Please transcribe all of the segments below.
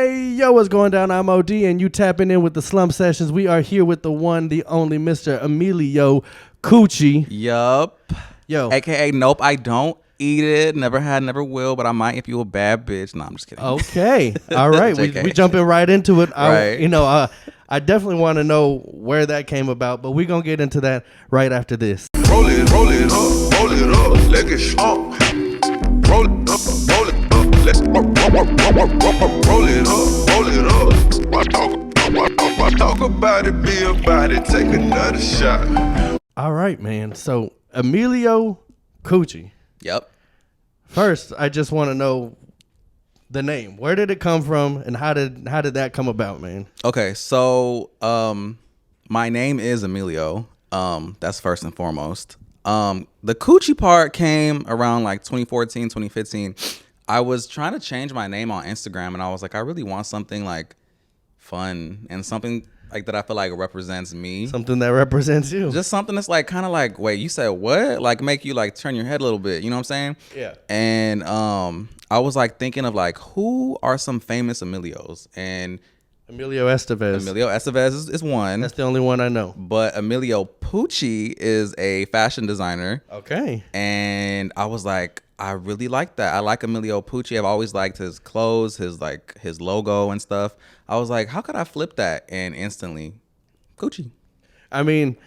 Hey, yo, what's going down? I'm OD, and you tapping in with the Slump Sessions. We are here with the one, the only Mr. Emilio Coochie. Yup. Yo. AKA, nope, I don't eat it. Never had, never will, but I might if you a bad bitch. No, I'm just kidding. Okay. All right. we jumping right into it. Right. I definitely want to know where that came about, but we're going to get into that right after this. Roll it up, let it strong. Roll it up, let's roll it up. Why talk about it, be about it, take another shot. All right, man. So, Emilio Coochie. Yep. First, I just want to know the name. Where did it come from, and how did that come about, man? Okay, so my name is Emilio. That's first and foremost. The Coochie part came around like 2014, 2015. I was trying to change my name on Instagram, and I was like, I really want something like fun and something like that I feel like represents me. Something that represents you. Just something that's like kind of like, wait, you said what? Like make you like turn your head a little bit. You know what I'm saying? Yeah. And I was like thinking of like who are some famous Emilios, and Emilio Estevez. Emilio Estevez is one. That's the only one I know. But Emilio Coochie is a fashion designer. Okay. And I was like, I really like that. I like Emilio Coochie. I've always liked his clothes, his logo and stuff. I was like, how could I flip that? And instantly, Coochie. I mean,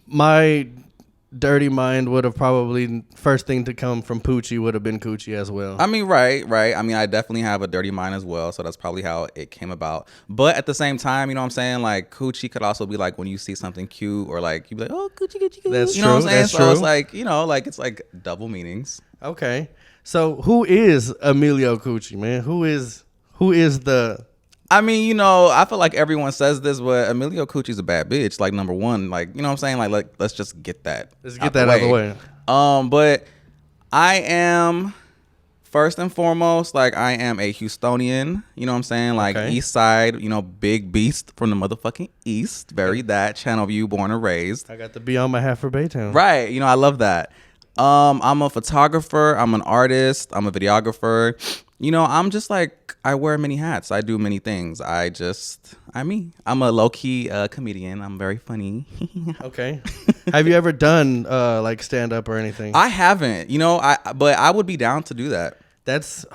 my dirty mind would have probably first thing to come from Poochie would have been Coochie as well. I mean, right. I mean, I definitely have a dirty mind as well, so that's probably how it came about. But at the same time, you know what I'm saying? Like, Coochie could also be like when you see something cute, or like you be like, oh, Coochie. That's you know true. what I'm saying? That's so true. it's like, you know, like it's like double meanings. Okay. So who is Emilio Coochie, man? Who is the... I mean, you know, I feel like everyone says this, but Emilio Coochie's a bad bitch. Like, number one, like, you know what I'm saying? Like let's just get that. Let's get that out of the way. But I am, first and foremost, like, I am a Houstonian. You know what I'm saying? Like, Okay. East Side, you know, big beast from the motherfucking East. Very that. Channel View, born and raised. I got to be on my half for Baytown. Right. You know, I love that. I'm a photographer. I'm an artist. I'm a videographer. You know, I'm just like, I wear many hats. I do many things. I'm a low-key comedian. I'm very funny. Okay. Have you ever done like stand-up or anything? I haven't, you know, but I would be down to do that. That's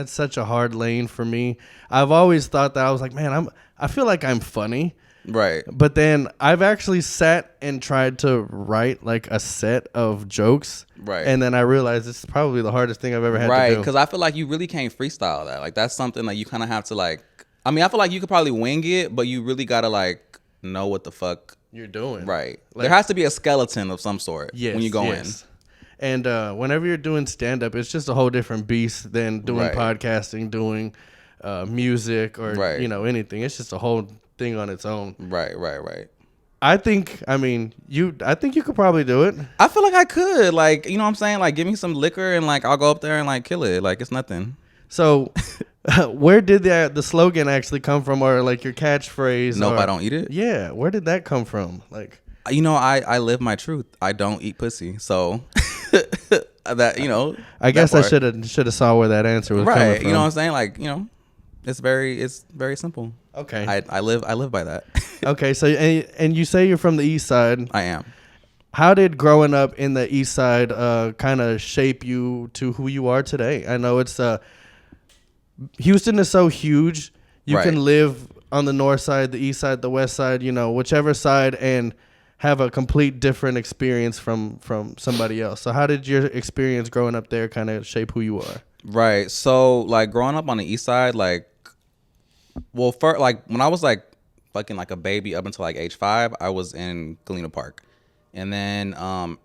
such a hard lane for me. I've always thought that I was like, man, I feel like I'm funny. Right. But then I've actually sat and tried to write like a set of jokes. Right. And then I realized it's probably the hardest thing I've ever had to do. Right, because I feel like you really can't freestyle that. Like, that's something that you kind of have to like, I mean, I feel like you could probably wing it, but you really got to like know what the fuck you're doing. Right. Like, there has to be a skeleton of some sort when you go in. And whenever you're doing stand-up, it's just a whole different beast than doing podcasting, doing music, or, you know, anything. It's just a whole thing on its own. Right. I think you could probably do it. I feel like I could, like, you know what I'm saying? Like, give me some liquor and like I'll go up there and like kill it. Like, it's nothing. So where did the slogan actually come from, or like your catchphrase? Nope, I don't eat it. Yeah, where did that come from? Like, you know, I live my truth. I don't eat pussy. So that, you know, I guess I should have saw where that answer was coming from. You know what I'm saying? Like, you know, it's very simple. Okay. I live by that. Okay, so and you say you're from the East Side. I am. How did growing up in the East Side kind of shape you to who you are today? I know it's Houston is so huge. You can live on the North Side, the East Side, the West Side, you know, whichever side, and have a complete different experience from somebody else. So how did your experience growing up there kind of shape who you are? Right. So like growing up on the East Side, like, well, first, like when I was like fucking like a baby up until like age 5, I was in Galena Park. And then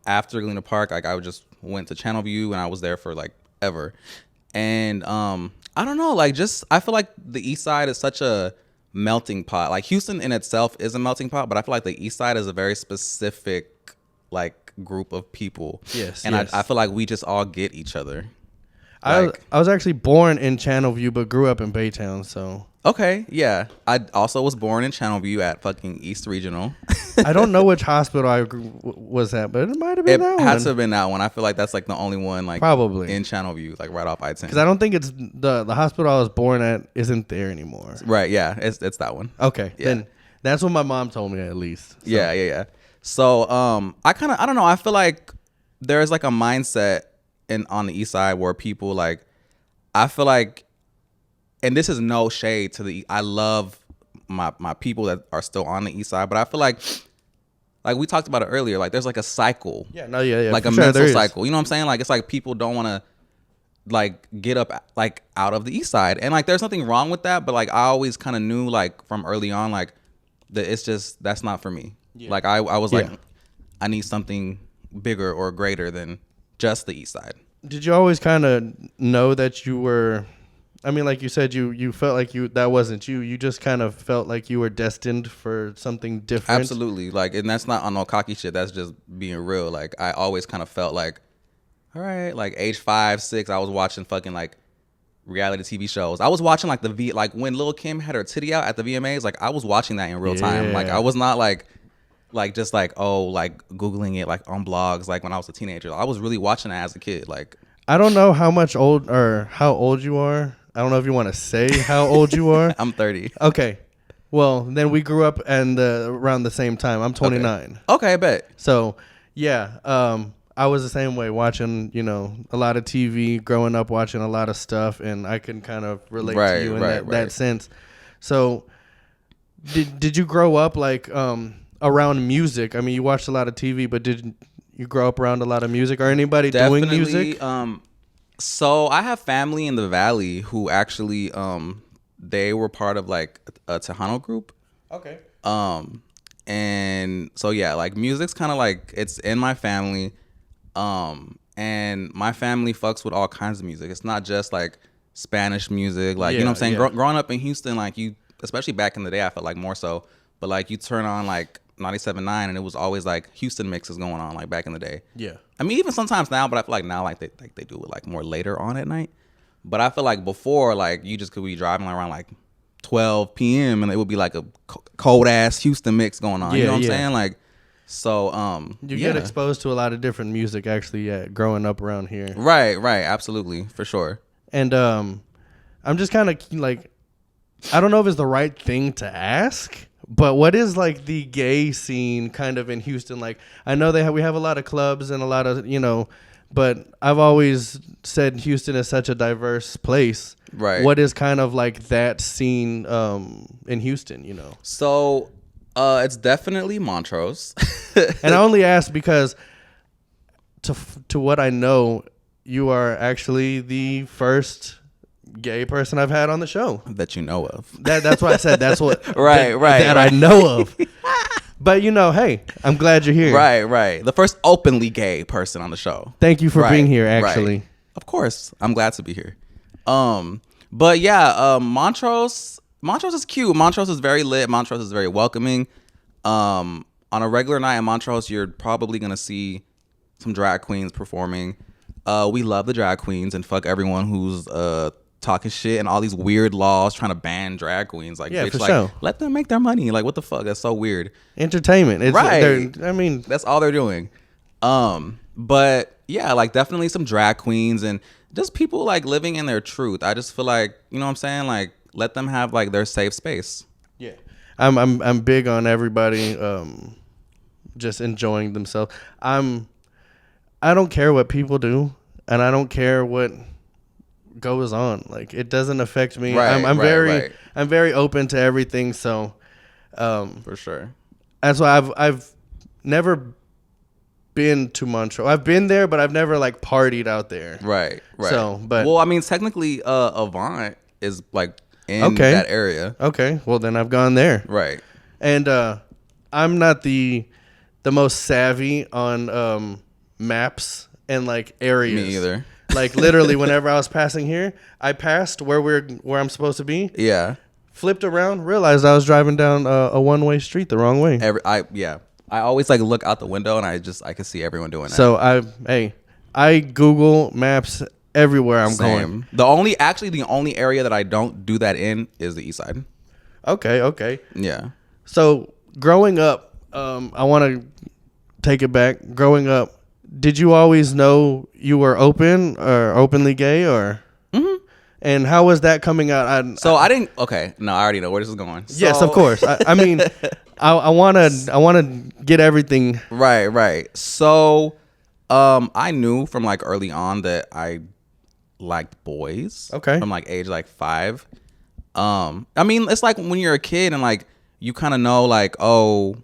after Galena Park, like I just went to Channel View, and I was there for like ever. And I don't know, like just I feel like the East Side is such a melting pot. Like Houston in itself is a melting pot, but I feel like the East Side is a very specific like group of people. Yes. And I feel like we just all get each other. I was actually born in Channelview, but grew up in Baytown. So okay, yeah. I also was born in Channelview at fucking East Regional. I don't know which hospital I was at, but it might have been that one. It had to have been that one. I feel like that's like the only one like probably in Channelview, like right off I-10. Because I don't think it's the hospital I was born at isn't there anymore. Right? Yeah, it's that one. Okay, yeah. then that's what my mom told me at least. So. Yeah. So I don't know. I feel like there's like a mindset on the East Side where people like, I feel like, and this is no shade to I love my people that are still on the East Side, but I feel like we talked about it earlier, like there's like a cycle. Yeah, like a mental cycle. You know what I'm saying? Like it's like people don't want to like get up like out of the East Side, and like there's nothing wrong with that, but like I always kind of knew like from early on like that it's just that's not for me. Yeah. Like I was like I need something bigger or greater than just the East Side. Did you always kind of know that you were? I mean, like you said, you felt like that wasn't you. You just kind of felt like you were destined for something different. Absolutely. Like, and that's not on no cocky shit. That's just being real. Like, I always kind of felt like, all right, like age 5, 6, I was watching fucking like reality TV shows. I was watching like like when Lil' Kim had her titty out at the VMAs. Like, I was watching that in real time. Like, I was not like just like, oh, like Googling it like on blogs. Like when I was a teenager, I was really watching that as a kid. Like, I don't know how old you are. I don't know if you want to say how old you are. I'm 30. Okay. Well, then we grew up around the same time. I'm 29. Okay, I bet. So, yeah, I was the same way, watching, a lot of TV, growing up watching a lot of stuff, and I can kind of relate to you in that sense. So, did you grow up like around music? I mean, you watched a lot of TV, but did you grow up around a lot of music, or anybody doing music? So I have family in the Valley who actually they were part of like a Tejano group. Okay. And so yeah, like music's kind of like it's in my family. And my family fucks with all kinds of music. It's not just like Spanish music, like you know what I'm saying? Growing up in Houston, like you, especially back in the day, I felt like more so, but like you turn on like 97.9 and it was always like Houston mixes going on like back in the day. Yeah. I mean, even sometimes now, but I feel like now like they do it like more later on at night. But I feel like before, like you just could be driving around like 12 p.m. and it would be like a cold ass Houston mix going on. You know what I'm saying? Like, so you get exposed to a lot of different music actually growing up around here. Right, absolutely, for sure. And I'm just kind of like, I don't know if it's the right thing to ask. But what is like the gay scene kind of in Houston? Like, I know we have a lot of clubs and a lot of, but I've always said Houston is such a diverse place. Right. What is kind of like that scene in Houston, So it's definitely Montrose. And I only ask because to what I know, you are actually the first gay person I've had on the show that you know of. That's what I said. That's what right. I know of. But hey, I'm glad you're here. Right. The first openly gay person on the show. Thank you for being here. Actually, of course, I'm glad to be here. But yeah, Montrose is cute. Montrose is very lit. Montrose is very welcoming. On a regular night in Montrose, you're probably gonna see some drag queens performing. We love the drag queens and fuck everyone who's talking shit and all these weird laws trying to ban drag queens. Like, bitch, for like, sure. Let them make their money. Like, what the fuck? That's so weird. Entertainment. It's, right. I mean, that's all they're doing. But yeah, like definitely some drag queens and just people like living in their truth. I just feel like, you know what I'm saying? Like, let them have like their safe space. Yeah. I'm big on everybody just enjoying themselves. I don't care what people do, and I don't care what goes on. Like, it doesn't affect me. Right, I'm very open to everything. So, for sure. That's why I've never been to Montrose. I've been there, but I've never like partied out there. Right. So, but well, I mean, technically, Avant is like in that area. Okay. Well, then I've gone there. Right. And I'm not the most savvy on maps and like areas. Me either. Like literally, whenever I was passing here, I passed where I'm supposed to be. Yeah. Flipped around, realized I was driving down a one-way street the wrong way. I always like look out the window and I can see everyone doing that. So I Google Maps everywhere I'm going. The only area that I don't do that in is the east side. Okay. Yeah. So growing up, I want to take it back. Growing up, did you always know you were open or openly gay, or? Mm-hmm. And how was that coming out? I didn't. Okay, no, I already know where this is going. Yes, of course. I mean, I wanna get everything. Right. So, I knew from like early on that I liked boys. Okay. From like age like 5. I mean, it's like when you're a kid and like you kind of know like, oh,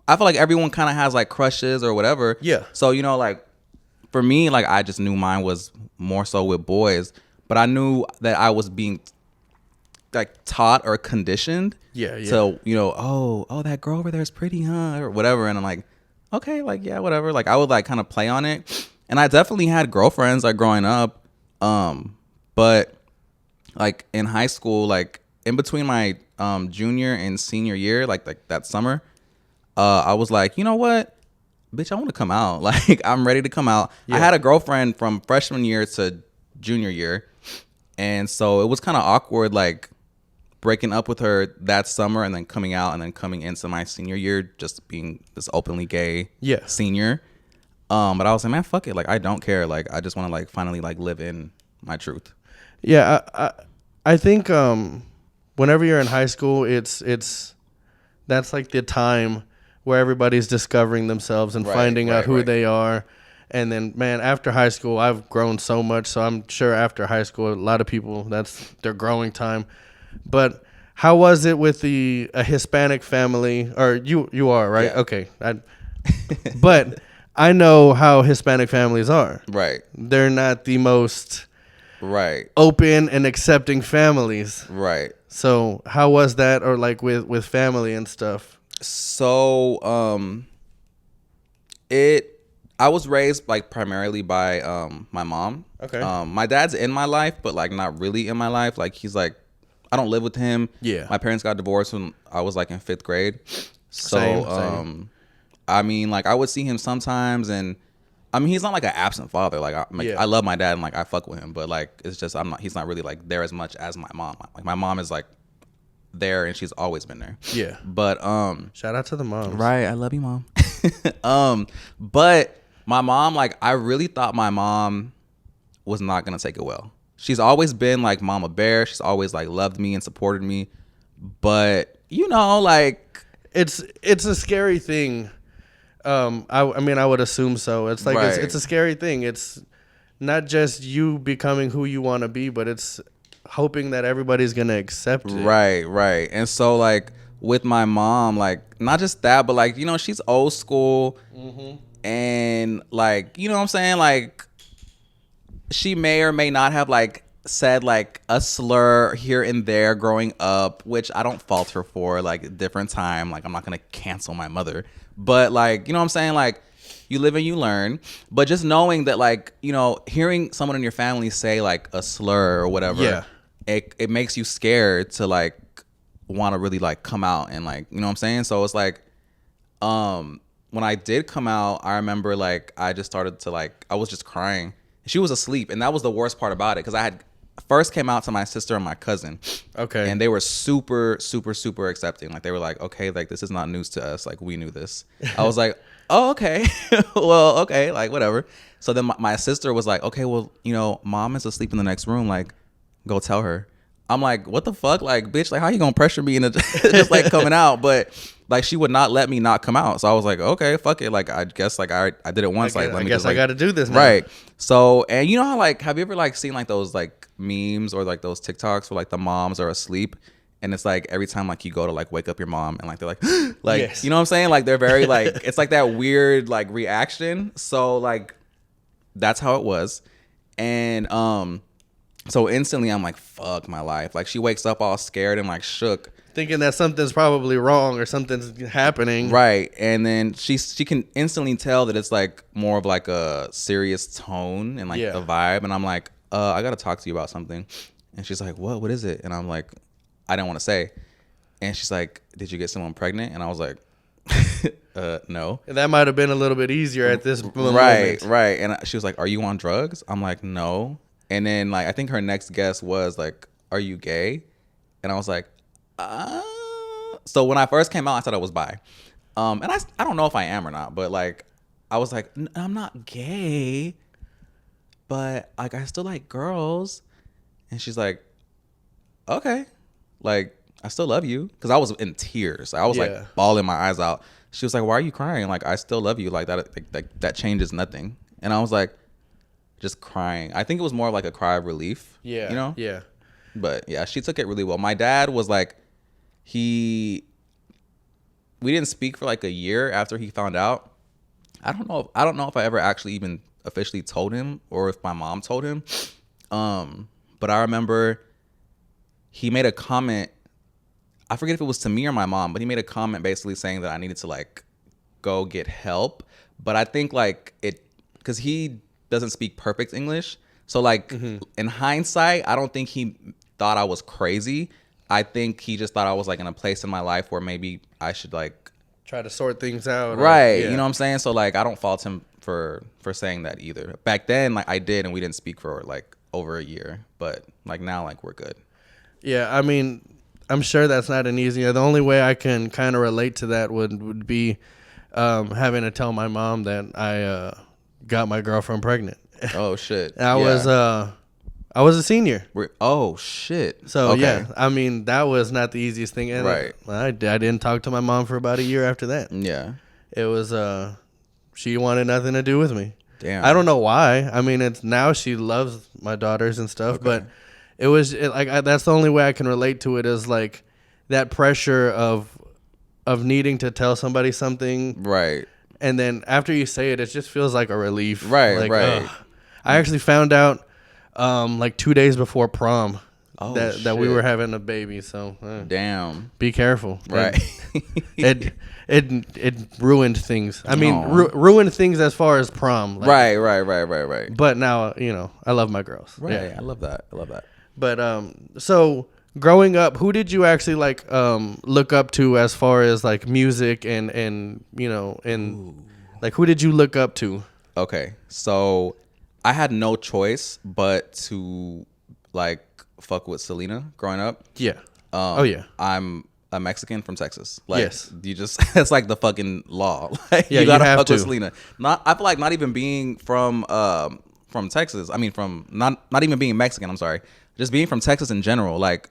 I feel like everyone kind of has like crushes or whatever. Yeah. So, like for me, like I just knew mine was more so with boys, but I knew that I was being like taught or conditioned. Yeah. So, oh, that girl over there is pretty, huh? Or whatever. And I'm like, okay, like, yeah, whatever. Like I would like kind of play on it. And I definitely had girlfriends like growing up. But like in high school, like in between my junior and senior year, like that summer, I was like, you know what, bitch, I want to come out. Like I'm ready to come out. Yeah. I had a girlfriend from freshman year to junior year, and so it was kind of awkward, like breaking up with her that summer and then coming out and then coming into my senior year just being this openly gay senior. But I was like, man, fuck it. Like I don't care. Like I just want to like finally like live in my truth. Yeah, I think whenever you're in high school, it's that's like the time where everybody's discovering themselves and finding out who they are. And then, man, after high school, I've grown so much. So I'm sure after high school, a lot of people, that's their growing time. But how was it with a Hispanic family? Or you are, right? Yeah. Okay. But I know how Hispanic families are. Right. They're not the most open and accepting families. Right. So how was that, or like with family and stuff? So I was raised like primarily by my mom. Okay. My dad's in my life, but like not really in my life. Like he's like, I don't live with him. Yeah. My parents got divorced when I was like in 5th grade. So Same. I mean, like I would see him sometimes, and I mean he's not like an absent father. Like I love my dad and like I fuck with him, but like it's just he's not really like there as much as my mom. Like my mom is like there and she's always been there. Yeah. But shout out to the moms. Right, I love you, mom. But my mom, like I really thought my mom was not gonna take it well. She's always been like mama bear. She's always like loved me and supported me. But like it's a scary thing. I mean I would assume so. It's like it's a scary thing. It's not just you becoming who you want to be, but it's hoping that everybody's gonna accept it. Right. And so like with my mom, like not just that, but like she's old school, and like what I'm saying, like she may or may not have like said like a slur here and there growing up, which I don't fault her for. Like a different time, like I'm not gonna cancel my mother, but like what I'm saying, like you live and you learn. But just knowing that like hearing someone in your family say like a slur or whatever, it makes you scared to like want to really like come out and like what I'm saying. So it's like when I did come out, I remember like I just started to like I was just crying. She was asleep, and that was the worst part about it, because I had first came out to my sister and my cousin. Okay. And they were super, super, super accepting. Like they were like, okay, like this is not news to us. Like we knew this. I was like, oh, okay. Well, okay, like whatever. So then my sister was like, okay, well, mom is asleep in the next room. Like, go tell her. I'm like, what the fuck? Like, bitch, like how you gonna pressure me into just like coming out? But like she would not let me not come out. So I was like, okay, fuck it. Like I guess like I did it once. Like let me just, I gotta do this now. Right. So, and you know how like have you ever like seen like those like memes or like those TikToks where like the moms are asleep and it's like every time like you go to like wake up your mom and like they're like like yes. You know what I'm saying? Like they're very like it's like that weird like reaction. So like that's how it was. And so instantly I'm like, fuck my life. Like she wakes up all scared and like shook, thinking that something's probably wrong or something's happening. Right. And then she can instantly tell that it's like more of like a serious tone and like the vibe. And I'm like, I got to talk to you about something. And she's like, what is it? And I'm like, I didn't want to say. And she's like, did you get someone pregnant? And I was like, no. That might have been a little bit easier at this moment. Right. And she was like, are you on drugs? I'm like, no. And then like I think her next guess was like, "Are you gay?" And I was like, So when I first came out, I said I was bi. And I don't know if I am or not, but like I was like, I'm not gay, but like I still like girls. And she's like, okay, like I still love you, because I was in tears. I was like bawling my eyes out. She was like, why are you crying? Like, I still love you. Like that changes nothing. And I was like, just crying. I think it was more like a cry of relief. Yeah. You know? Yeah. But yeah, she took it really well. My dad was like, we didn't speak for like a year after he found out. I don't know if I ever actually even officially told him, or if my mom told him. But I remember he made a comment. I forget if it was to me or my mom, but he made a comment basically saying that I needed to like go get help. But I think like because he doesn't speak perfect English. So like in hindsight, I don't think he thought I was crazy. I think he just thought I was like in a place in my life where maybe I should like try to sort things out. Right. You know what I'm saying? So like I don't fault him for saying that either. Back then, like I did, and we didn't speak for like over a year. But like now, like we're good. Yeah, I mean, I'm sure that's not an easy. The only way I can kind of relate to that would be having to tell my mom that I got my girlfriend pregnant. Oh shit! I was a senior. Oh shit! So yeah, I mean that was not the easiest thing. And right. I didn't talk to my mom for about a year after that. Yeah. It was she wanted nothing to do with me. Damn. I don't know why. I mean, it's now she loves my daughters and stuff, but it was that's the only way I can relate to it, is like that pressure of needing to tell somebody something. Right. And then after you say it, it just feels like a relief. Right, like, right. I actually found out like 2 days before prom that we shit. were having a baby. So damn. Be careful. Right. It ruined things. I mean, ruined things as far as prom. Like, Right. But now, I love my girls. Right. Yeah. I love that. But so growing up, who did you actually like look up to as far as like music and like who did you look up to? Okay, so I had no choice but to like fuck with Selena growing up. Yeah. I'm a Mexican from Texas. Like, yes. You just it's like the fucking law. Like, yeah, you gotta have fuck to. with Selena. I feel like not even being from Texas. I mean, from not even being Mexican. I'm sorry. Just being from Texas in general, like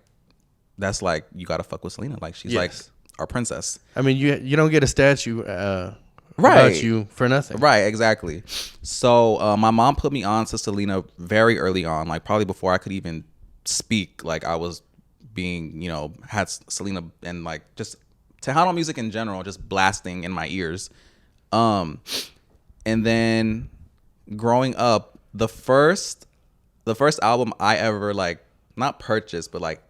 that's like you gotta fuck with Selena. Like she's like our princess. I mean, you don't get a statue about you for nothing. Right, exactly. So my mom put me on to Selena very early on, like probably before I could even speak. Like I was being, had Selena and like just Tejano music in general just blasting in my ears. And then growing up, the first album I ever like not purchased, but like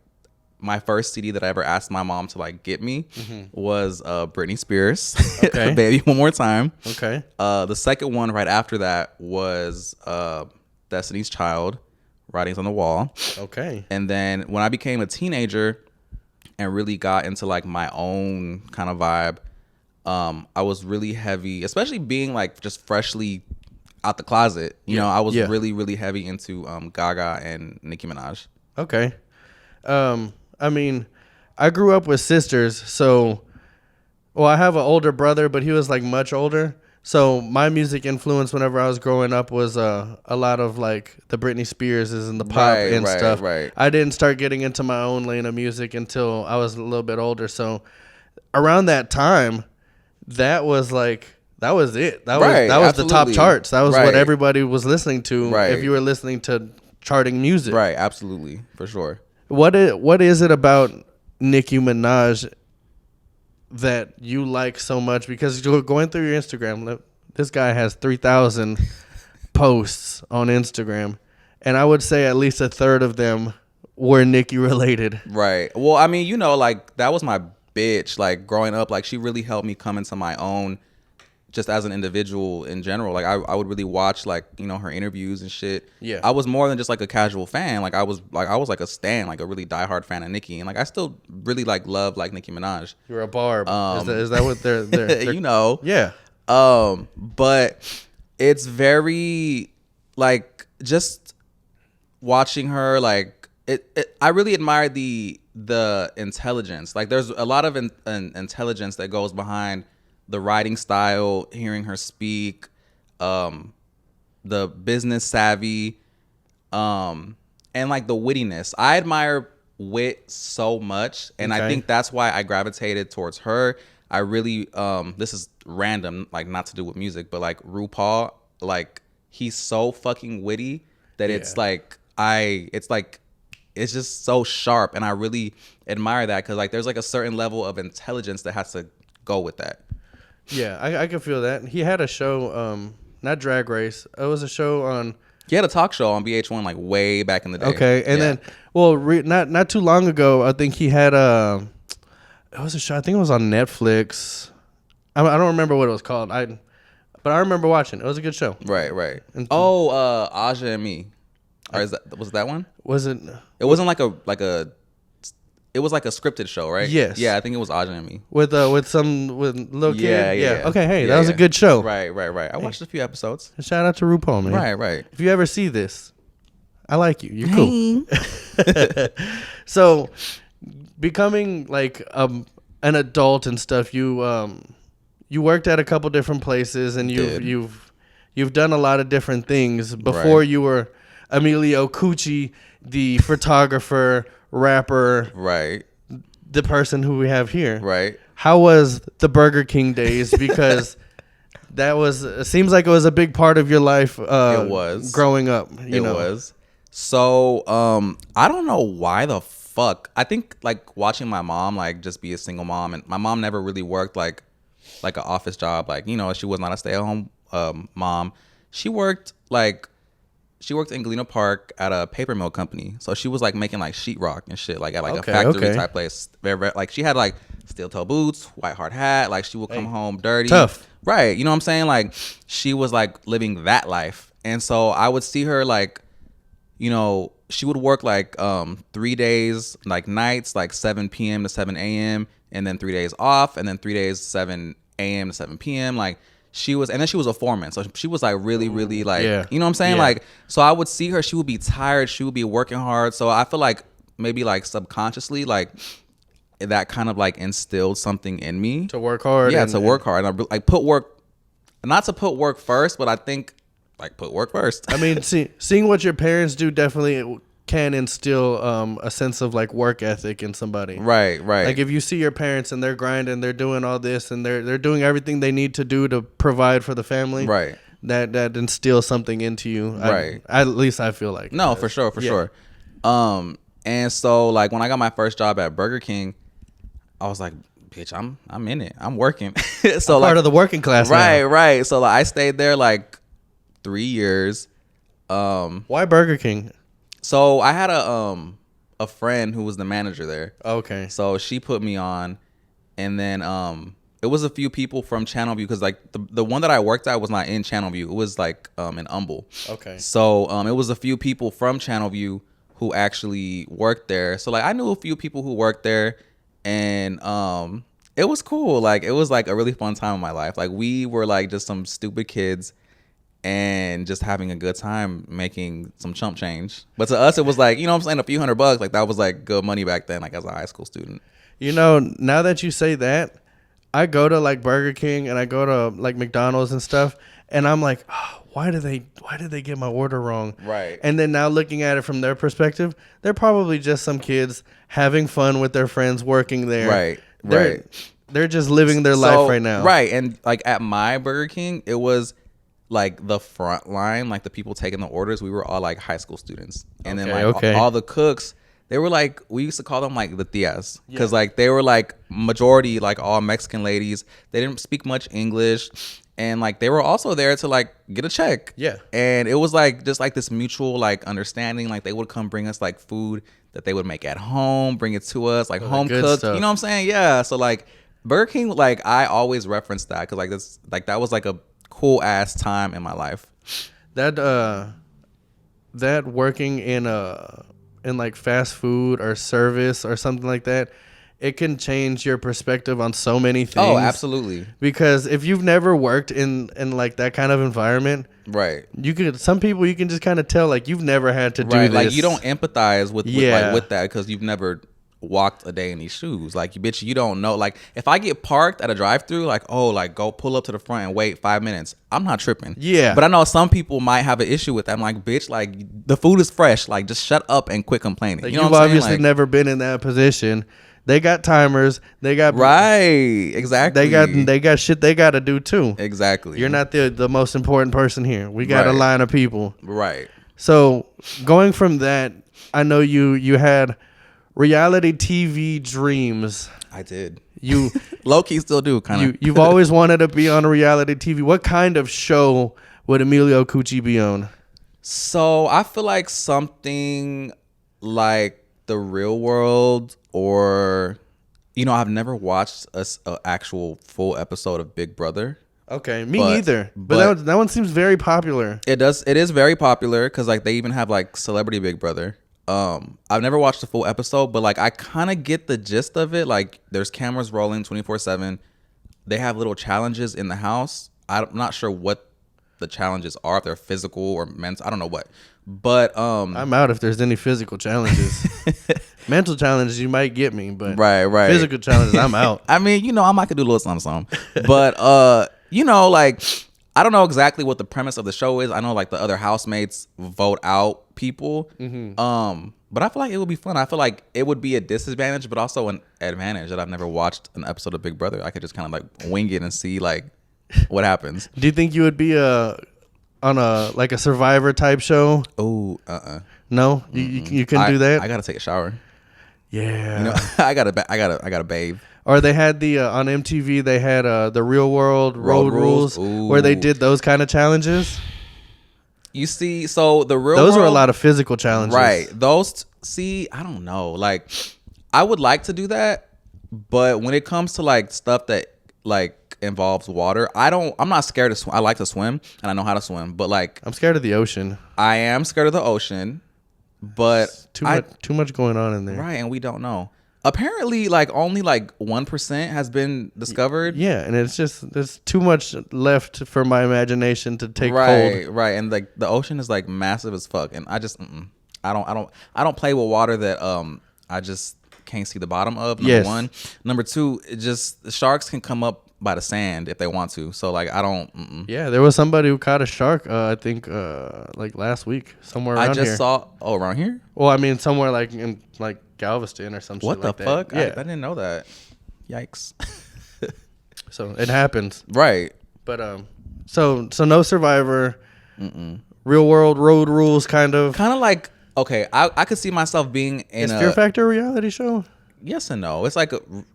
my first CD that I ever asked my mom to like get me was Britney Spears, okay. Baby One More Time. Okay. The second one right after that was Destiny's Child, Writings on the Wall. Okay. And then when I became a teenager and really got into like my own kind of vibe, I was really heavy, especially being like just freshly out the closet. You know, I was really, really heavy into Gaga and Nicki Minaj. Okay. I mean, I grew up with sisters, so I have an older brother, but he was like much older. So my music influence whenever I was growing up was a lot of like the Britney Spearses and the pop and stuff. Right. I didn't start getting into my own lane of music until I was a little bit older. So around that time, that was it. That was the top charts. That was what everybody was listening to if you were listening to charting music. Right, absolutely, for sure. What is it about Nicki Minaj that you like so much? Because you're going through your Instagram, this guy has 3,000 posts on Instagram, and I would say at least a third of them were Nicki related. Right. Well, I mean, like that was my bitch. Like growing up, like she really helped me come into my own, just as an individual in general. Like I would really watch like, her interviews and shit. Yeah. I was more than just like a casual fan. Like I was like a stan, like a really diehard fan of Nicki. And like I still really like love like Nicki Minaj. You're a barb. Is that what they're Yeah. But it's very like just watching her, like I really admire the intelligence. Like there's a lot of intelligence that goes behind the writing style, hearing her speak, the business savvy, and like the wittiness. I admire wit so much, and I think that's why I gravitated towards her. I really this is random, like not to do with music, but like RuPaul, like he's so fucking witty that it's like it's just so sharp, and I really admire that because like there's like a certain level of intelligence that has to go with that. Yeah, I can feel that. He had a show, not Drag Race. It was a show on. He had a talk show on VH1 like way back in the day. Okay, and then not too long ago, I think he had it was a show. I think it was on Netflix. I don't remember what it was called. But I remember watching it. It was a good show. Right. And, Aja and Me. Or was that one? Was it? It wasn't like a. It was like a scripted show, right? Yes. Yeah, I think it was Aja and Me. With little kid. Yeah. Okay, hey, that was a good show. Right. I watched a few episodes. Shout out to RuPaul, man. Right. If you ever see this, I like you. You're cool. So, becoming like an adult and stuff, you worked at a couple different places, and you've done a lot of different things. Before you were Emilio Coochie, the photographer, rapper, right, the person who we have here. Right. How was the Burger King days? Because it seems like it was a big part of your life. It was growing up. It was. So I don't know why the fuck. I think like watching my mom like just be a single mom, and my mom never really worked like an office job. Like, you know, she was not a stay-at-home mom. She worked in Galena Park at a paper mill company. So she was like making like sheetrock and shit, like at like a factory type place. Very, like she had like steel toe boots, white hard hat. Like she would come home dirty. Tough. Right. You know what I'm saying? Like she was like living that life. And so I would see her like, you know, she would work like 3 days, like nights, like 7 p.m. to 7 a.m. and then 3 days off, and then 3 days 7 a.m. to 7 p.m. Like she was a foreman. So she was like really, really like, you know what I'm saying? Yeah. Like, so I would see her, she would be tired. She would be working hard. So I feel like maybe like subconsciously, like that kind of like instilled something in me. To work hard. Yeah, to work hard. And I put work, not to put work first, but I think like put work first. I mean, seeing what your parents do definitely can instill a sense of like work ethic in somebody. Right. Like if you see your parents and they're grinding, they're doing all this, and they're doing everything they need to do to provide for the family. Right. That instills something into you. Right. At least I feel like. No, for sure. And so like when I got my first job at Burger King, I was like, bitch, I'm in it. I'm working. So I'm part of the working class. Right. So like, I stayed there like 3 years. Why Burger King? So I had a friend who was the manager there. Okay. So she put me on, and then it was a few people from Channelview, because like the one that I worked at was not in Channelview. It was like in Humble. Okay. So it was a few people from Channelview who actually worked there. So like I knew a few people who worked there, and it was cool. Like it was like a really fun time in my life. Like we were like just some stupid kids and just having a good time making some chump change. But to us, it was like, you know what I'm saying, a few $100. Like that was like good money back then, like as a high school student. You know, now that you say that, I go to like Burger King and I go to like McDonald's and stuff, and I'm like, oh, why did they get my order wrong? Right. And then now looking at it from their perspective, they're probably just some kids having fun with their friends working there. Right. They're just living their life right now. Right. And like at my Burger King, it was like the front line, like the people taking the orders, we were all like high school students. And then like all the cooks, they were like, we used to call them like the tias, because like they were like majority like all Mexican ladies. They didn't speak much English, and like they were also there to like get a check. Yeah. And it was like just like this mutual like understanding. Like they would come bring us like food that they would make at home, bring it to us, like home cooked stuff. You know what I'm saying? Yeah. So like Burger King, like I always reference that, because like this, like that was like a cool ass time in my life. That working in like fast food or service or something like that, it can change your perspective on so many things. Oh, absolutely. Because if you've never worked in like that kind of environment, Right. Some people you can just kind of tell like you've never had to do Right. this. Like you don't empathize with that because you've never walked a day in these shoes. Like you don't know. Like if I get parked at a drive-through, like go pull up to the front and wait 5 minutes, I'm not tripping. Yeah. But I know some people might have an issue with that. I'm like, bitch, like the food is fresh. Like just shut up and quit complaining. Like, you know you've what I'm saying? obviously Like, never been in that position. They got timers. They got right. Exactly. They got shit they got to do too. Exactly. You're not the most important person here. We got a line of people. Right. So going from that, I know you had reality TV dreams. I did. You low key still do kind of. You've always wanted to be on a reality TV. What kind of show would Emilio Coochie be on? So I feel like something like The Real World, or I've never watched a actual full episode of Big Brother. Okay, me neither. But that one seems very popular. It is very popular because like they even have like Celebrity Big Brother. I've never watched the full episode, but like I kind of get the gist of it. Like there's cameras rolling 24/7. They have little challenges in the house. I'm not sure what the challenges are, if they're physical or mental. I don't know what. But I'm out if there's any physical challenges. Mental challenges you might get me, but right. Physical challenges I'm out. I mean, I might could do a little something. But like I don't know exactly what the premise of the show is. I know like the other housemates vote out people. Mm-hmm. But I feel like it would be fun. I feel like it would be a disadvantage, but also an advantage that I've never watched an episode of Big Brother. I could just kind of like wing it and see like what happens. Do you think you would be on a Survivor type show? Oh, No, you couldn't do that. I gotta take a shower. Yeah, I gotta bathe. Or they had on MTV. They had the Real World Road Rules, where they did those kind of challenges. You see, so the Real those World, were a lot of physical challenges, right? Those I don't know. Like, I would like to do that, but when it comes to like stuff that like involves water, I'm not scared to swim. I like to swim and I know how to swim, but like I'm scared of the ocean. I am scared of the ocean, but too much going on in there, right? And we don't know. Apparently, like only like 1% has been discovered. Yeah, and it's just there's too much left for my imagination to take hold. Right, and like the ocean is like massive as fuck, and I just I don't play with water that I just can't see the bottom of. Number one, number two, the sharks can come up by the sand if they want to. So like I don't. Yeah, there was somebody who caught a shark. I think like last week somewhere around here. I just saw around here. Well, I mean somewhere like in like Galveston or some shit like that. What the fuck? Yeah, I didn't know that. Yikes. So it happens. Right. But so no Survivor. Real World Road Rules kind of like okay. I could see myself being in a Fear Factor reality show. Yes and no. It's like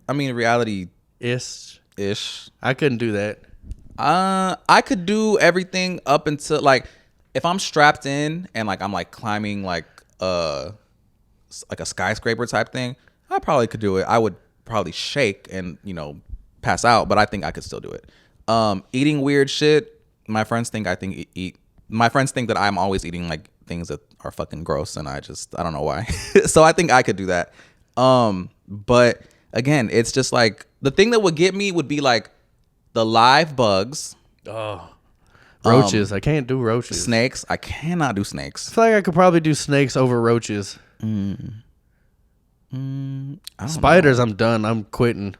reality ish. I couldn't do that. I could do everything up until like if I'm strapped in and like I'm like climbing like a skyscraper type thing, I probably could do it. I would probably shake and pass out, but I think I could still do it. Eating weird shit. My friends think My friends think that I'm always eating like things that are fucking gross, and I don't know why. So I think I could do that. But again, it's just like the thing that would get me would be like the live bugs. Oh, roaches. I can't do roaches. Snakes. I cannot do snakes. I feel like I could probably do snakes over roaches. Spiders, I'm done. I'm quitting.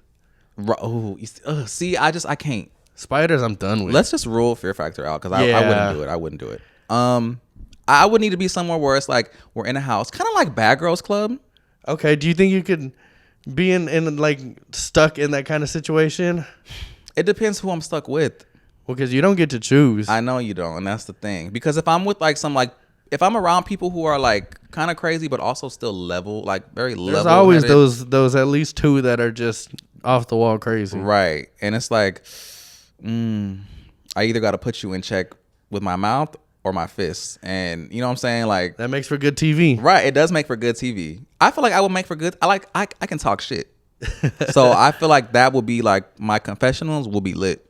See, I can't. Spiders, I'm done with. Let's just rule Fear Factor out because I wouldn't do it. I would need to be somewhere where it's like we're in a house, kind of like Bad Girls Club. Okay, do you think you could be in like stuck in that kind of situation? It depends who I'm stuck with. Well, because you don't get to choose. I know you don't, and that's the thing. Because if I'm with like if I'm around people who are like kind of crazy but also still level, like very level. There's always those at least two that are just off the wall crazy. Right. And it's like, I either got to put you in check with my mouth or my fists. And you know what I'm saying? Like that makes for good TV. Right. It does make for good TV. I feel like I would make for good. I can talk shit. So I feel like that would be like my confessionals will be lit.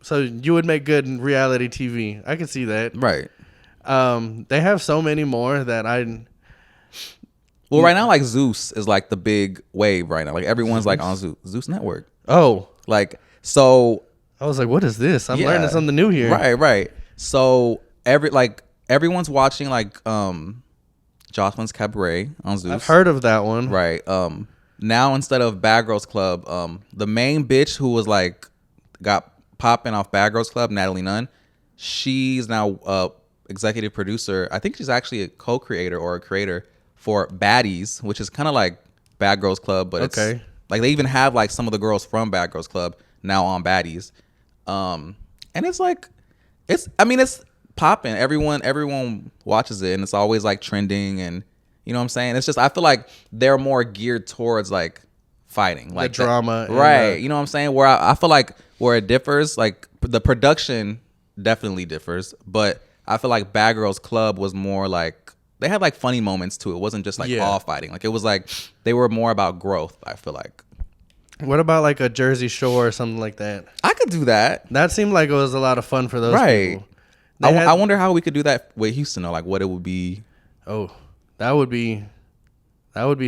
So you would make good reality TV. I can see that. Right. They have so many more that Well, right now, like Zeus is like the big wave right now. Like everyone's like on Zeus Network. Oh. Like, so. I was like, what is this? I'm learning something new here. Right. So everyone's watching like Jocelyn's Cabaret on Zeus. I've heard of that one. Right. Now instead of Bad Girls Club, the main bitch who was like got popping off Bad Girls Club, Natalie Nunn, she's now executive producer. I think she's actually a co-creator or a creator for Baddies, which is kind of like Bad Girls Club, but okay. It's like they even have like some of the girls from Bad Girls Club now on Baddies. And it's like it's popping. Everyone watches it and it's always like trending, and you know what I'm saying? It's just I feel like they're more geared towards like fighting, like the drama. Right. You know what I'm saying? Where I feel like where it differs, like the production definitely differs, but I feel like Bad Girls Club was more like they had like funny moments too. It wasn't just like all fighting. Like it was like they were more about growth, I feel like. What about like a Jersey Shore or something like that? I could do that. That seemed like it was a lot of fun for those people. I wonder how we could do that with Houston, though. Like what it would be. Oh, that would be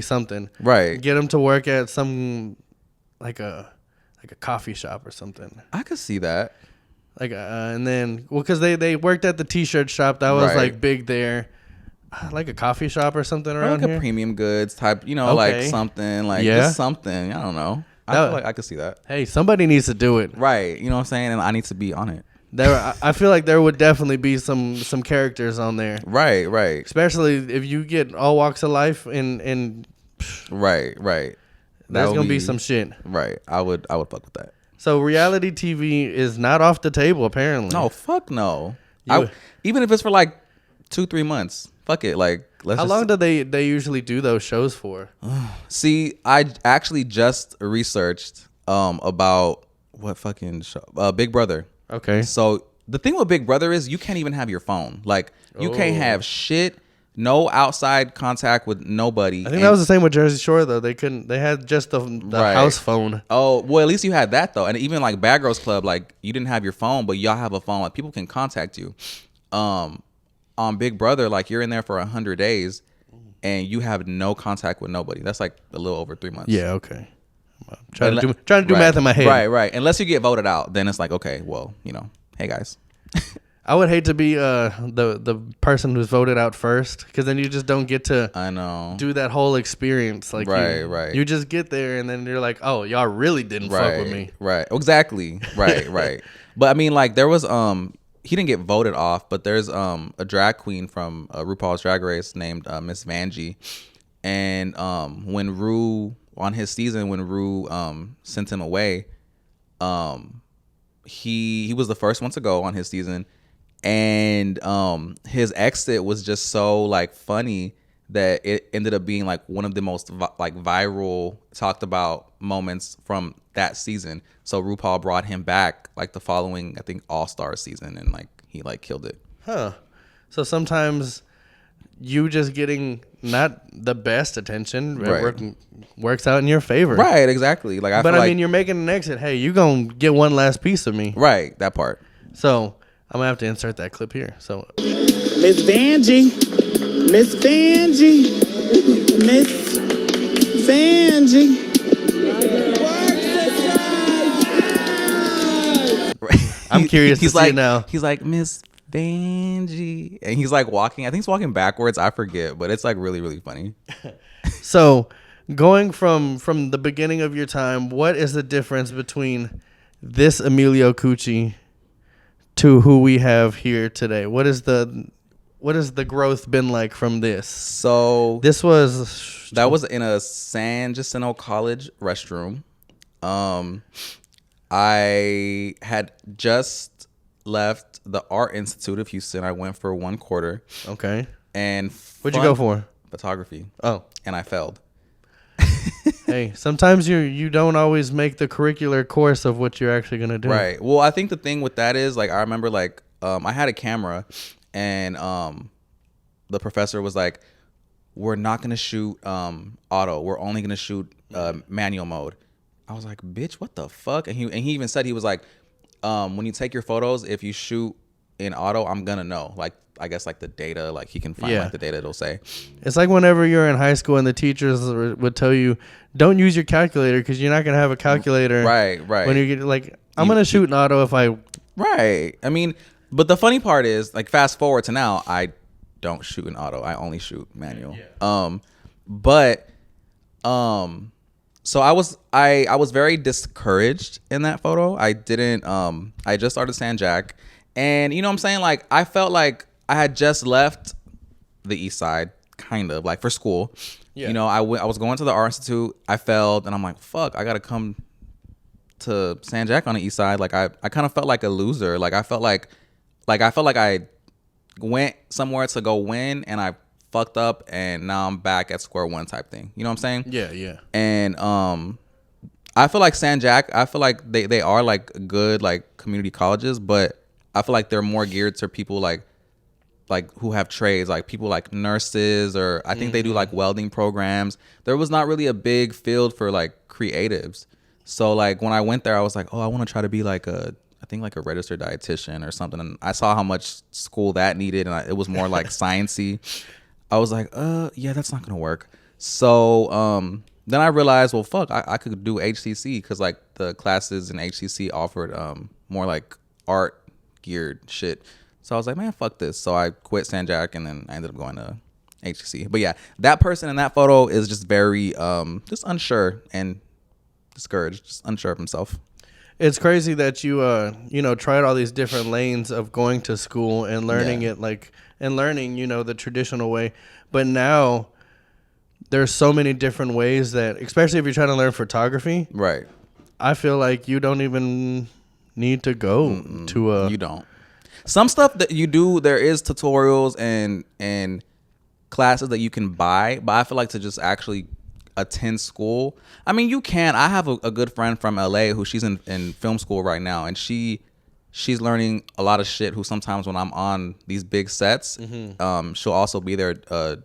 something. Right. Get them to work at some like a coffee shop or something. I could see that. Like and then because they worked at the t-shirt shop that was like big there. Like a coffee shop or something around like here? A premium goods type, like something, like just something. I don't know. I feel like I could see that. Hey, somebody needs to do it. Right. You know what I'm saying? And I need to be on it. I feel like there would definitely be some characters on there. Right. Especially if you get all walks of life and Right. There's going to be some shit. Right. I would fuck with that. So reality TV is not off the table, apparently. No, fuck no. Even if it's for like 2-3 months. Fuck it. Like, how long do they usually do those shows for? See, I actually just researched about what fucking show? Big Brother. Okay. So the thing with Big Brother is you can't even have your phone. Like you can't have shit. No outside contact with nobody. I think that was the same with Jersey Shore though. They couldn't. They had just the house phone. Oh well, at least you had that though. And even like Bad Girls Club, like you didn't have your phone, but y'all have a phone. Like people can contact you. On Big Brother, like you're in there for 100 days, and you have no contact with nobody. That's like a little over 3 months. Yeah. Okay. Trying to do math in my head. Right. Unless you get voted out, then it's like okay, well, hey guys. I would hate to be the person who's voted out first, because then you just don't get to do that whole experience. Like right. You just get there and then you're like, oh, y'all really didn't fuck with me. Right. Exactly. Right. But I mean, like there was he didn't get voted off, but there's a drag queen from RuPaul's Drag Race named Miss Vanjie, and when Ru on his season when Ru sent him away, he was the first one to go on his season. And his exit was just so like funny that it ended up being like one of the most viral talked about moments from that season. So RuPaul brought him back like the following, I think, All-Star season, and like he like killed it. Huh. So sometimes you just getting not the best attention works out in your favor. Right, exactly. Like I mean, you're making an exit. Hey, you gonna get one last piece of me. Right, that part. So I'm gonna have to insert that clip here. So Miss Vanjie. I'm curious to see it now. He's like, Miss Vanjie. And he's like walking. I think he's walking backwards. I forget. But it's like really, really funny. So going from the beginning of your time, what is the difference between this Emilio Coochie to who we have here today? What is the growth been like from this? So that was in a San Jacinto College restroom. I had just left the Art Institute of Houston. I went for 1 quarter. Okay. And what'd you go for? Photography. Oh. And I failed. Hey, sometimes you don't always make the curricular course of what you're actually gonna do. Right. Well, I think the thing with that is like I remember like I had a camera, and the professor was like, "We're not gonna shoot auto. We're only gonna shoot manual mode." I was like, "Bitch, what the fuck?" And he even said, he was like, "When you take your photos, if you shoot in auto, I'm gonna know. Like, I guess like the data, like he can find like the data it'll say." It's like whenever you're in high school and the teachers would tell you, don't use your calculator because you're not going to have a calculator. Right. When you get like, I'm going to shoot in auto if I. Right. I mean, But the funny part is, like, fast forward to now, I don't shoot in auto. I only shoot manual. Yeah. So I was very discouraged in that photo. I didn't I just started San Jack, and you know what I'm saying, like I felt like I had just left the East Side, kind of like for school. Yeah. You know, I was going to the Art Institute. I failed, and I'm like, fuck, I gotta come to San Jack on the East Side. Like I kind of felt like a loser. Like I felt like I went somewhere to go win, and I fucked up, and now I'm back at square one type thing. You know what I'm saying? Yeah, yeah. And I feel like San Jack, I feel like they are like good like community colleges, but I feel like they're more geared to people like who have trades, like people like nurses, or I think they do like welding programs. There was not really a big field for like creatives. So like when I went there, I was like, oh, I want to try to be like a registered dietitian or something. And I saw how much school that needed, and it was more like sciencey. I was like, yeah, that's not gonna work. So then I realized, well, fuck, I could do HCC, because like the classes in HCC offered more like art geared shit. So I was like, man, fuck this. So I quit San Jack, and then I ended up going to HCC. But yeah, that person in that photo is just very just unsure and discouraged, just unsure of himself. It's crazy that you tried all these different lanes of going to school and learning it, like, and learning, the traditional way. But now there's so many different ways that, especially if you're trying to learn photography, right? I feel like you don't even need to go to you don't. Some stuff that you do, there is tutorials and classes that you can buy, but I feel like to just actually attend school, I mean, you can. I have a good friend from LA who she's in film school right now, and she's learning a lot of shit, who sometimes when I'm on these big sets, she'll also be there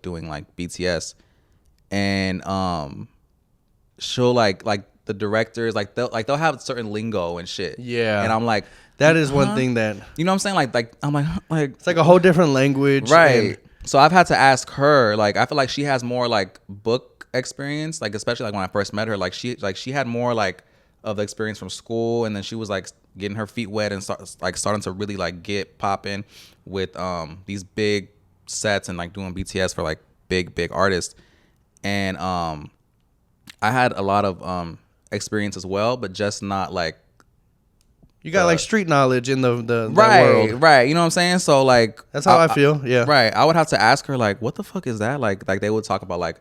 doing like BTS, and she'll like the directors, like they'll have certain lingo and shit. Yeah. And I'm like, that is one thing that, you know what I'm saying? Like I'm like it's like a whole different language. Right. So I've had to ask her, like, I feel like she has more like book experience, like especially like when I first met her, like she had more like of the experience from school, and then she was like getting her feet wet and starting to really like get popping with these big sets and like doing BTS for like big artists. And I had a lot of experience as well, but just not like, you got like street knowledge in the right world. Right, you know what I'm saying? So like that's how I feel. Yeah, right. I would have to ask her like, what the fuck is that? Like they would talk about like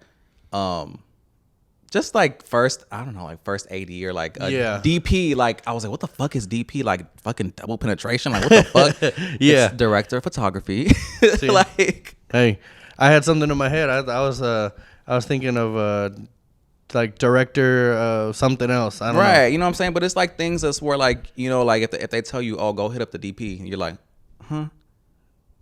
just like first AD or like a DP. Like I was like, what the fuck is DP? Like fucking double penetration? Like what the fuck? Yeah, it's director of photography. Like, hey, I had something in my head. I was thinking of like director of something else. I don't know. Right, you know what I'm saying? But it's like things that's where like, like if they tell you, oh, go hit up the DP, and you're like, huh?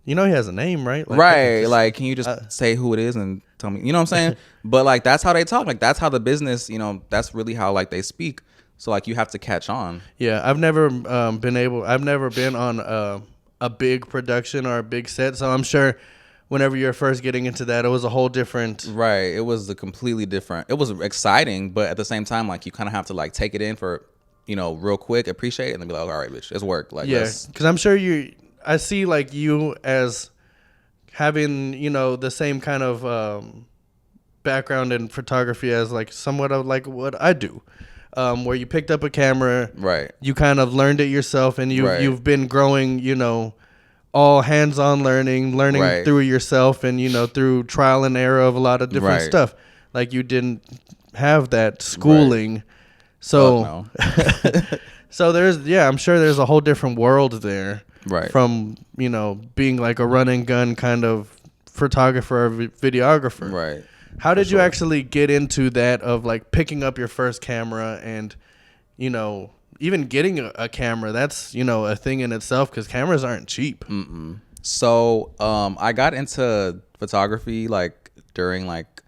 You know he has a name, right? Like, right. Like, can you just say who it is and tell me? You know what I'm saying? But like that's how they talk. Like that's how the business, that's really how like they speak. So like you have to catch on. Yeah, I've never been on a big production or a big set, so I'm sure whenever you're first getting into that, it was a whole different. Right. It was a completely different. It was exciting, but at the same time, like you kind of have to like take it in for, real quick, appreciate it, and then be like, all right, bitch, it's work. Like, yeah, because I'm sure I see like you as having, the same kind of background in photography as like somewhat of like what I do. Where you picked up a camera, right? You kind of learned it yourself, and you've been growing, all hands-on learning right. through yourself, and through trial and error of a lot of different right. stuff. Like you didn't have that schooling, right. So so I'm sure there's a whole different world there, right? From being like a run and gun kind of photographer or videographer, right? How did you actually get into that of like picking up your first camera and even getting a camera? That's a thing in itself, because cameras aren't cheap. So I got into photography like during like,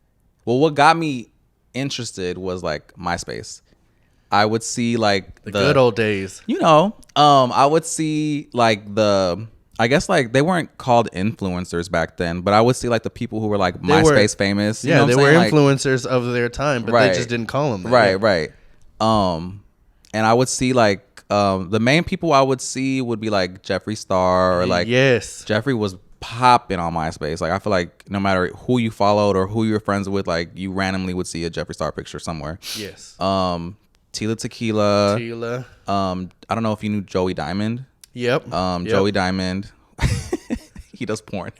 well, what got me interested was like MySpace. I would see like the good old days. I would see like I guess like they weren't called influencers back then, but I would see like the people who were like MySpace famous. Yeah, they were influencers of their time, but they just didn't call them that. Right. And I would see like the main people I would see would be like Jeffree Star or like yes, Jeffree was popping on MySpace. Like I feel like no matter who you followed or who you're friends with, like you randomly would see a Jeffree Star picture somewhere. Yes. Tila Tequila. I don't know if you knew Joey Diamond. Yep. Joey Diamond. He does porn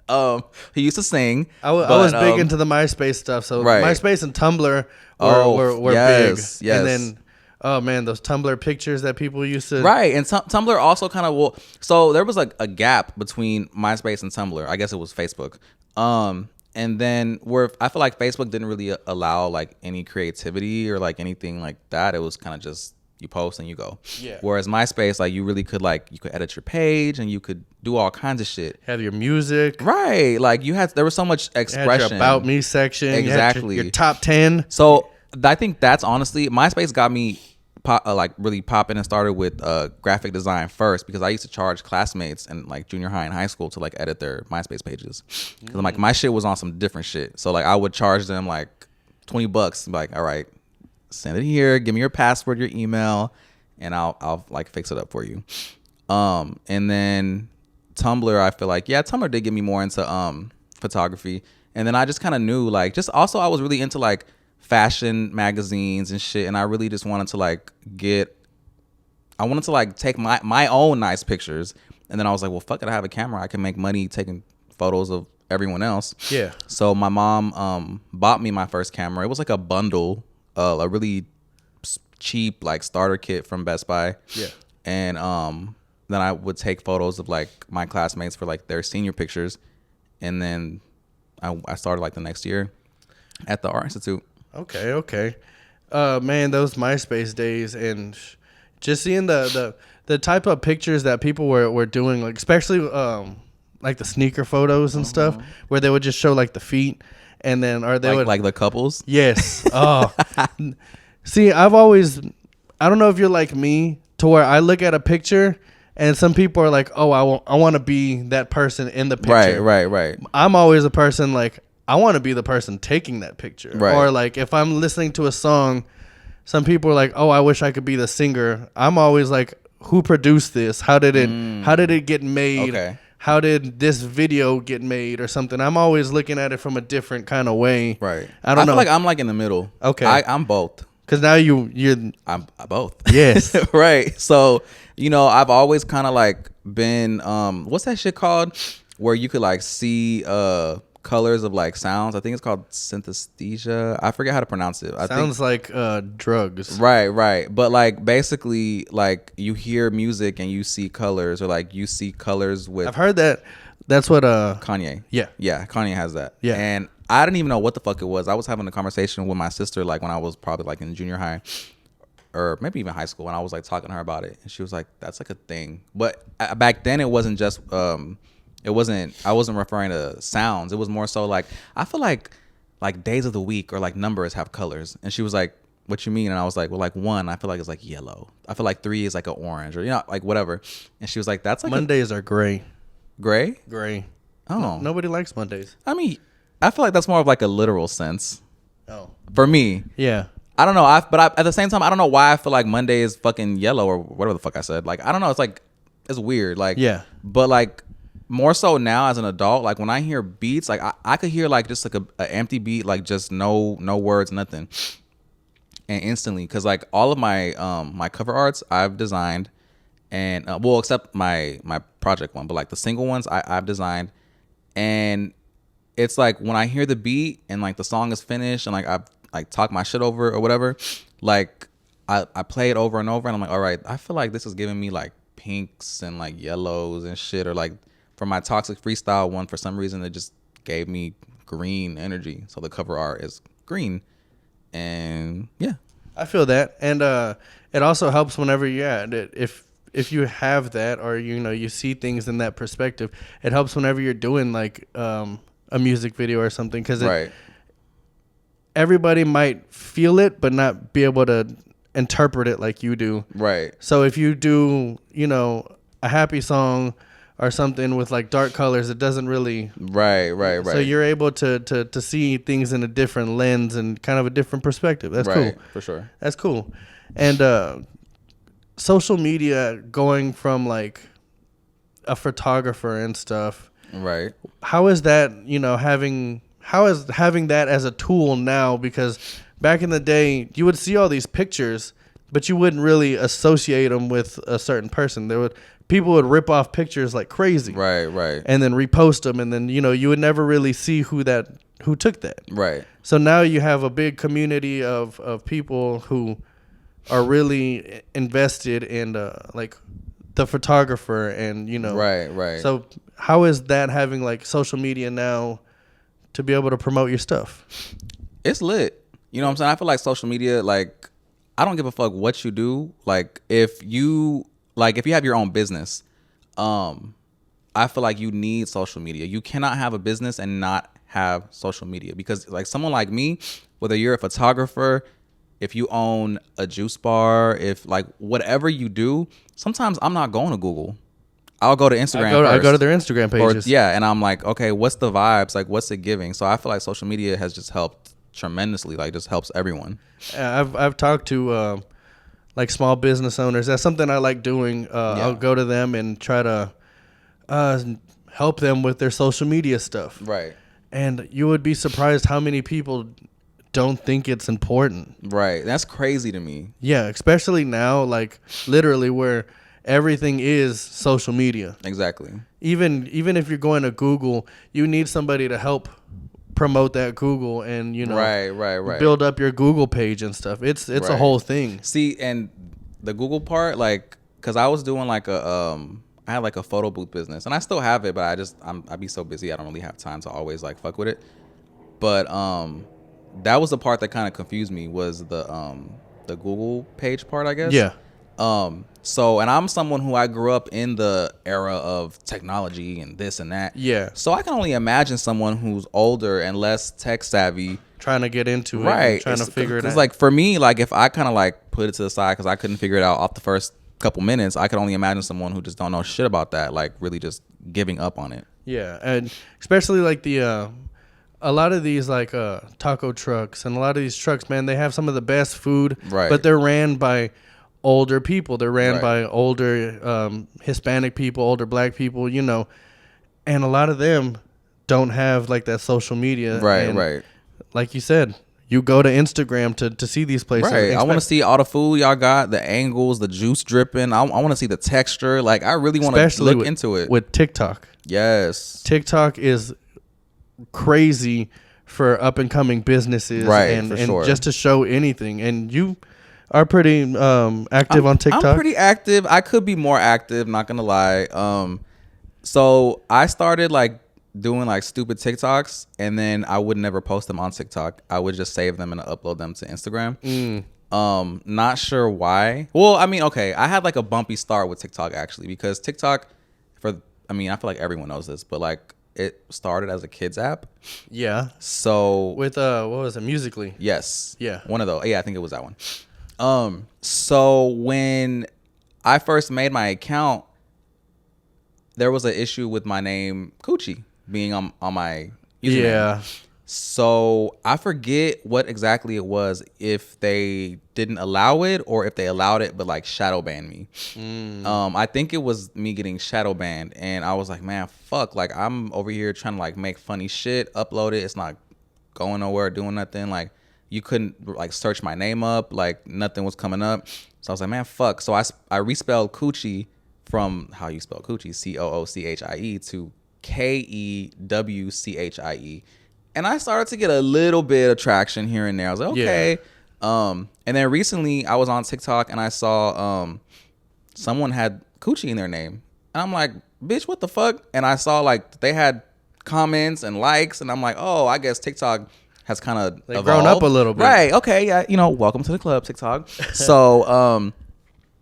now. He used to sing. I was big into the MySpace stuff, so MySpace and Tumblr were big. Yes. And then, oh man, those Tumblr pictures that people used to. Right, and Tumblr also kind of so there was like a gap between MySpace and Tumblr. I guess it was Facebook. And then where I feel like Facebook didn't really allow like any creativity or like anything like that. It was kind of just you post and you go. Yeah. Whereas MySpace, like you really could like you could edit your page and you could do all kinds of shit. Have your music. Right. Like there was so much expression. You had your about me section. Exactly. Your top 10. So I think that's honestly MySpace got me like really popping and started with graphic design first because I used to charge classmates in like junior high and high school to like edit their MySpace pages because like my shit was on some different shit. So like I would charge them like $20. Like, all right, send it here. Give me your password, your email, and I'll like fix it up for you. And then Tumblr, I feel like Tumblr did get me more into photography, and then I just kind of knew like just also I was really into like fashion magazines and shit, and I really just wanted to like take my own nice pictures, and then I was like, well, fuck it, I have a camera, I can make money taking photos of everyone else. Yeah. So my mom bought me my first camera. It was like a bundle, a really cheap like starter kit from Best Buy. Yeah. And then I would take photos of like my classmates for like their senior pictures, and then I started like the next year at the Art Institute. Okay. Man, those MySpace days and just seeing the type of pictures that people were doing, like especially like the sneaker photos and stuff, where they would just show like the feet, and then like the couples. Yes. Oh, see, I don't know if you're like me to where I look at a picture and some people are like, oh, I want to be that person in the picture. Right. I'm always a person like, I want to be the person taking that picture. Right. Or like if I'm listening to a song, some people are like, oh, I wish I could be the singer. I'm always like, who produced this? How did it get made? Okay. How did this video get made or something? I'm always looking at it from a different kind of way. Right. I don't know. feel like I'm like in the middle. Okay. I'm both. Because now you're I'm both. Yes. Right. So, I've always kind of like been, what's that shit called? Where you could like see colors of like sounds. I think it's called synesthesia. I forget how to pronounce it. Sounds like drugs. Right. But like basically like you hear music and you see colors, or like you see colors with. I've heard that. That's what Kanye. Yeah. Kanye has that. Yeah. And I didn't even know what the fuck it was. I was having a conversation with my sister like when I was probably like in junior high or maybe even high school, and I was like talking to her about it, and she was like, that's like a thing. But back then it wasn't just I wasn't referring to sounds. It was more so like, I feel like days of the week or like numbers have colors. And she was like, what you mean? And I was like, well, like 1, I feel like it's like yellow. I feel like 3 is like an orange, or like whatever. And she was like, that's like Mondays are gray. Gray? Gray. Oh. Nobody likes Mondays. I mean, I feel like that's more of like a literal sense. Oh. For me. Yeah. I don't know. But at the same time, I don't know why I feel like Monday is fucking yellow or whatever the fuck I said. Like, I don't know. It's like, it's weird. Like, yeah. But like, more so now as an adult, like when I hear beats, like I could hear like just like a empty beat, like just no words, nothing, and instantly, because like all of my my cover arts I've designed, and well, except my project one, but like the single ones I've designed, and it's like when I hear the beat and like the song is finished and like I've like talked my shit over or whatever, like I play it over and over, and I'm like, all right, I feel like this is giving me like pinks and like yellows and shit, or like. For my Toxic Freestyle one, for some reason, it just gave me green energy. So the cover art is green. And yeah. I feel that. And it also helps whenever you're at it. If you have that, or, you see things in that perspective, it helps whenever you're doing like a music video or something. Because everybody might feel it, but not be able to interpret it like you do. Right. So if you do, a happy song, or something with like dark colors, it doesn't really. Right. So you're able to see things in a different lens and kind of a different perspective. That's cool. For sure. That's cool. And social media, going from like a photographer and stuff. Right. How is that, how is having that as a tool now? Because back in the day, you would see all these pictures, but you wouldn't really associate them with a certain person. People would rip off pictures like crazy. Right. And then repost them, and then, you would never really see who took that. Right. So now you have a big community of people who are really invested in like the photographer and, Right. So how is that having like social media now to be able to promote your stuff? It's lit. You know what I'm saying? I feel like social media, like, I don't give a fuck what you do. Like, if you have your own business, I feel like you need social media. You cannot have a business and not have social media, because like someone like me, whether you're a photographer, if you own a juice bar, if like whatever you do, sometimes I'm not going to Google. I'll go to Instagram. I go to their Instagram pages. And I'm like, okay, what's the vibes? Like, what's it giving? So I feel like social media has just helped tremendously. Like, just helps everyone. I've talked to like small business owners. That's something I like doing. I'll go to them and try to help them with their social media stuff. Right. And you would be surprised how many people don't think it's important. Right. That's crazy to me. Yeah, especially now, like literally where everything is social media. Exactly. Even if you're going to Google, you need somebody to help promote that Google and, right. build up your Google page and stuff. It's a whole thing. See, and the Google part, like, cause I was doing like I had like a photo booth business, and I still have it, but I'd be so busy, I don't really have time to always like fuck with it. But that was the part that kind of confused me, was the Google page part, I guess. Yeah. So, and I'm someone who I grew up in the era of technology and this and that. Yeah. So I can only imagine someone who's older and less tech savvy Trying to get into it. right, Trying to figure it out. It's like, for me, like if I kind of like put it to the side because I couldn't figure it out off the first couple minutes, I could only imagine someone who just don't know shit about that, like really just giving up on it. Yeah, and especially like a lot of these like taco trucks and a lot of these trucks, man, they have some of the best food, right? But they're ran by older people. They're ran right. by older Hispanic people, older black people, and a lot of them don't have like that social media. Right. Like you said, you go to Instagram to see these places. Right. I want to see all the food y'all got, the angles, the juice dripping. I want to see the texture. Like, I really want to look into it. With TikTok. Yes. TikTok is crazy for up and coming businesses. Right. And sure. just to show anything. And you are pretty active on TikTok. I'm pretty active. I could be more active, not going to lie. So I started like doing like stupid TikToks, and then I would never post them on TikTok. I would just save them and upload them to Instagram. Not sure why. Well, I mean, okay, I had like a bumpy start with TikTok actually, because TikTok, I feel like everyone knows this, but like it started as a kids app. Yeah. So with what was it, Musical.ly? Yes. Yeah. One of those. Yeah, I think it was that one. So when I first made my account, there was an issue with my name Coochie being on my username. Yeah. So I forget what exactly it was, if they didn't allow it or if they allowed it but like shadow banned me. I think it was me getting shadow banned, and I was like, man, fuck, like I'm over here trying to like make funny shit, upload it, it's not going nowhere, doing nothing. Like you couldn't like search my name up, like nothing was coming up. So I was like, man, fuck. So I respelled Coochie from how you spell Coochie, Coochie, to Kewchie. And I started to get a little bit of traction here and there. I was like, okay. Yeah. And then recently I was on TikTok and I saw someone had Coochie in their name. And I'm like, bitch, what the fuck? And I saw like they had comments and likes, and I'm like, oh, I guess TikTok has kind of grown up a little bit. Right. Okay. Yeah. Welcome to the club, TikTok. So,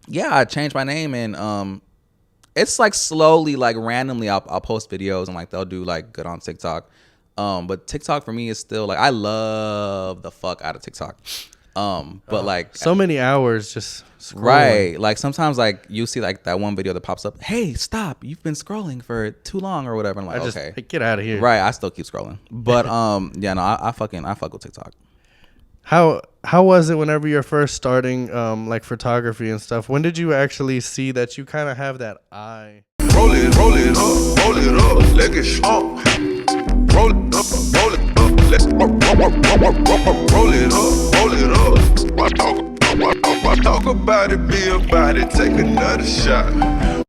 yeah, I changed my name, and it's like slowly, like randomly, I'll post videos and like they'll do like good on TikTok. But TikTok for me is still like, I love the fuck out of TikTok. But like so many hours just scrolling. Right. Like sometimes like you see like that one video that pops up, hey, stop, you've been scrolling for too long or whatever. I'm like, okay. Like, get out of here. Right. I still keep scrolling. But yeah, no, I fuck with TikTok. How was it whenever you're first starting like photography and stuff? When did you actually see that you kind of have that eye? Roll it up, leg it strong. Roll it up, let's roll it up. Why talk about it, be about it, take another shot.